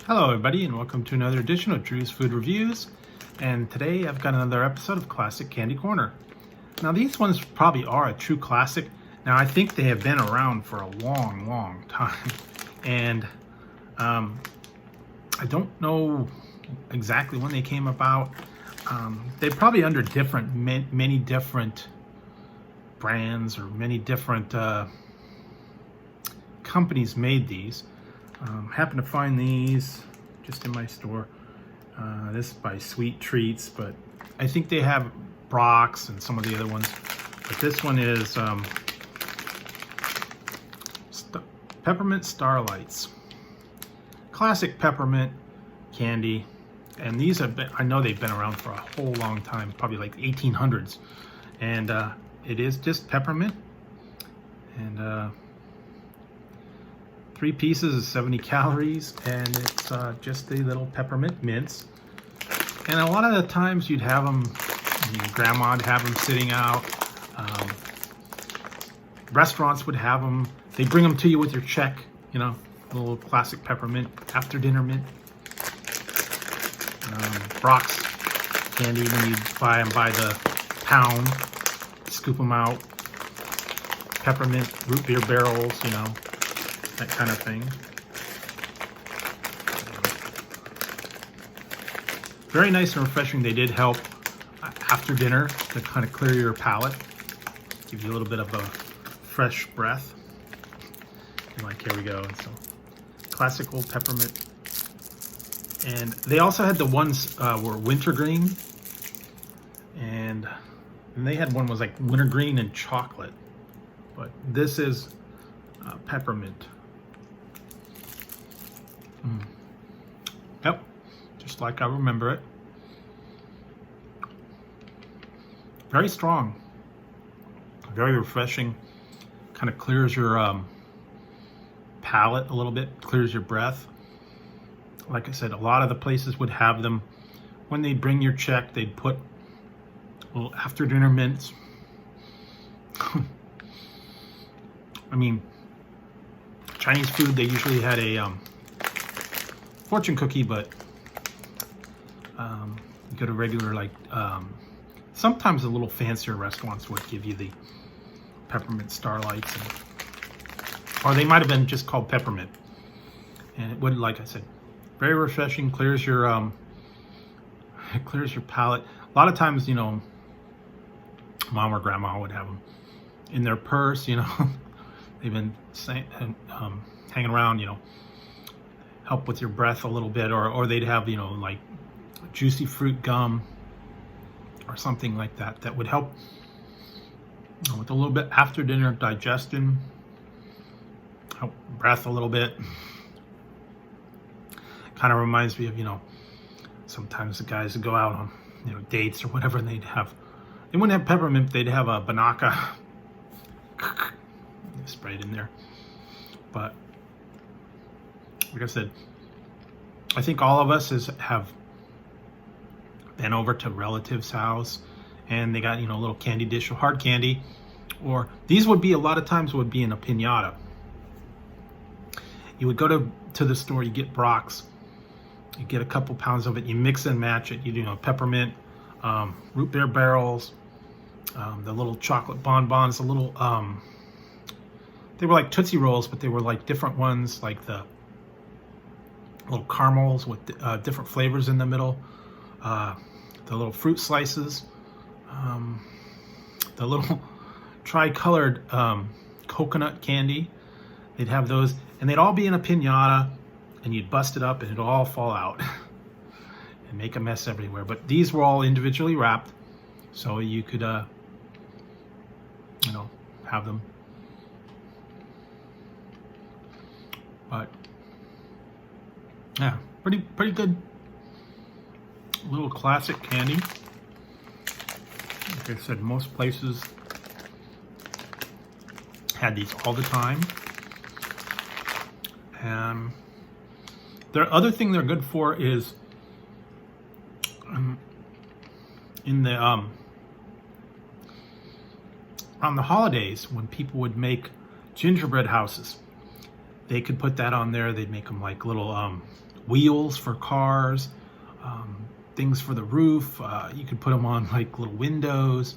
Hello everybody and welcome to another edition of Drew's Food Reviews. And today I've got another episode of Classic Candy Corner. Now these ones probably are a true classic. Now I think they have been around for a long time. And I don't know exactly when they came about. They're probably under many different brands or many different companies made these. Happened to find these just in my store. This is by Sweet Treats, but I think they have Brock's and some of the other ones. But this one is Peppermint Starlights. Classic peppermint candy. And these have been, I know they've been around for a whole long time, probably like 1800s. And it is just peppermint. And 3 pieces is 70 calories, and it's just the little peppermint mints. And a lot of the times you'd have them, your grandma would have them sitting out. Restaurants would have them. They'd bring them to you with your check, you know, a little classic peppermint after dinner mint. Brock's candy, when you buy them by the pound, scoop them out. Peppermint root beer barrels, you know, that kind of thing. Very nice and refreshing. They did help after dinner to kind of clear your palate, give you a little bit of a fresh breath. And like, here we go. So, classic old peppermint. And they also had the ones were wintergreen, and they had one was like wintergreen and chocolate, but this is peppermint. Yep, just like I remember it. Very strong, very refreshing, kind of clears your palate a little bit, clears your breath. Like I said, a lot of the places would have them. When they bring your check, they'd put little after dinner mints. I mean, Chinese food, they usually had a fortune cookie, but you go to regular, like, sometimes the little fancier restaurants would give you the Peppermint Starlights, or they might have been just called peppermint. And it would, like I said, very refreshing, clears your it clears your palate. A lot of times, you know, mom or grandma would have them in their purse, you know. They've been hanging around, you know, help with your breath a little bit, or they'd have, you know, like juicy fruit gum or something like that that would help with a little bit after dinner digestion, help breath a little bit. Kind of reminds me of, you know, sometimes the guys would go out on, you know, dates or whatever, and they wouldn't have peppermint, they'd have a banaka. Spray it in there. But like I said, I think all of us have been over to relatives' house, and they got, you know, a little candy dish of hard candy, or these would be, a lot of times would be in a piñata. You would go to the store, you get Brock's, you get a couple pounds of it, you mix and match it, you know, peppermint, root beer barrels, the little chocolate bonbons, the little they were like Tootsie Rolls, but they were like different ones, like the little caramels with different flavors in the middle, the little fruit slices, the little tri-colored coconut candy. They'd have those, and they'd all be in a piñata, and you'd bust it up, and it'd all fall out and make a mess everywhere. But these were all individually wrapped, so you could, you know, have them. But yeah, pretty good little classic candy. Like I said, most places had these all the time. And the other thing they're good for is in the on the holidays, when people would make gingerbread houses, they could put that on there. They'd make them like little wheels for cars, things for the roof. You could put them on like little windows,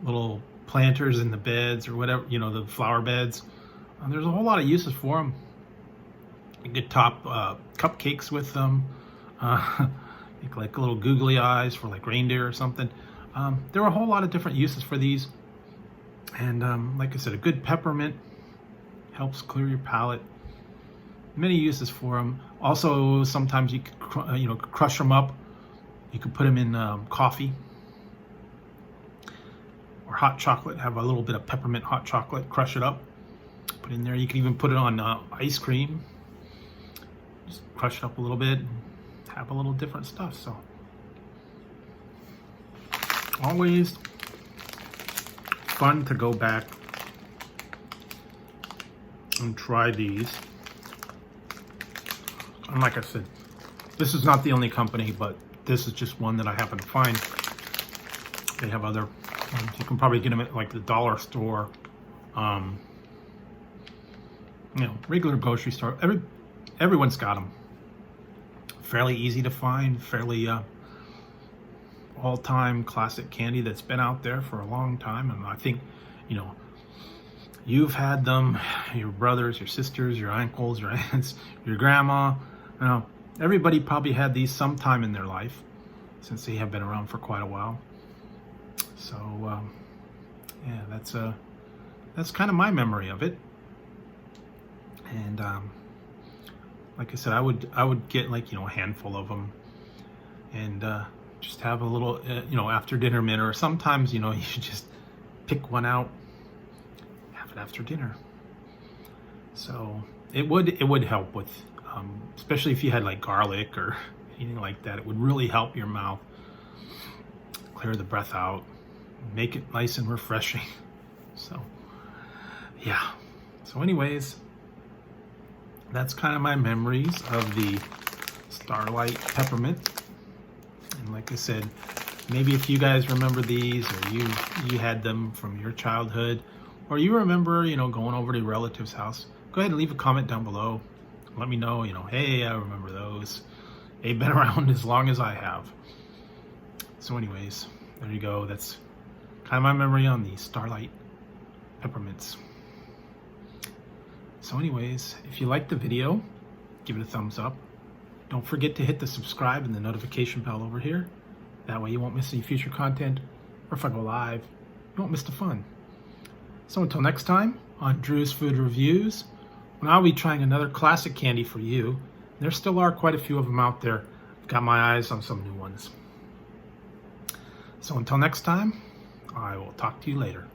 little planters in the beds or whatever, you know, the flower beds. There's a whole lot of uses for them. You could top cupcakes with them, like little googly eyes for like reindeer or something. There are a whole lot of different uses for these. And like I said, a good peppermint helps clear your palate. Many uses for them. Also, sometimes you could, crush them up. You could put them in coffee or hot chocolate. Have a little bit of peppermint hot chocolate. Crush it up. Put in there. You can even put it on ice cream. Just crush it up a little bit. And have a little different stuff. So always fun to go back and try these. And like I said, this is not the only company, but this is just one that I happen to find. They have other ones. You can probably get them at like the dollar store, regular grocery store. Everyone's got them. Fairly easy to find, fairly all-time classic candy that's been out there for a long time. And I think, you've had them, your brothers, your sisters, your uncles, your aunts, your grandma. Everybody probably had these sometime in their life, since they have been around for quite a while. So yeah, that's kind of my memory of it. And like I said, I would get like a handful of them, and just have a little after dinner mint, or sometimes you just pick one out, have it after dinner. So it would help with especially if you had like garlic or anything like that. It would really help your mouth, clear the breath out, make it nice and refreshing. So yeah, so anyways, that's kind of my memories of the Starlight Peppermint. And like I said, maybe if you guys remember these, or you had them from your childhood, or you remember going over to your relative's house, go ahead and leave a comment down below. Let me know, hey, I remember those. They've been around as long as I have. So anyways, there you go. That's kind of my memory on the Starlight Peppermints. So anyways, if you liked the video, give it a thumbs up. Don't forget to hit the subscribe and the notification bell over here. That way you won't miss any future content, or if I go live, you won't miss the fun. So until next time, on Drew's Food Reviews, when I'll be trying another classic candy for you. There still are quite a few of them out there. I've got my eyes on some new ones. So until next time, I will talk to you later.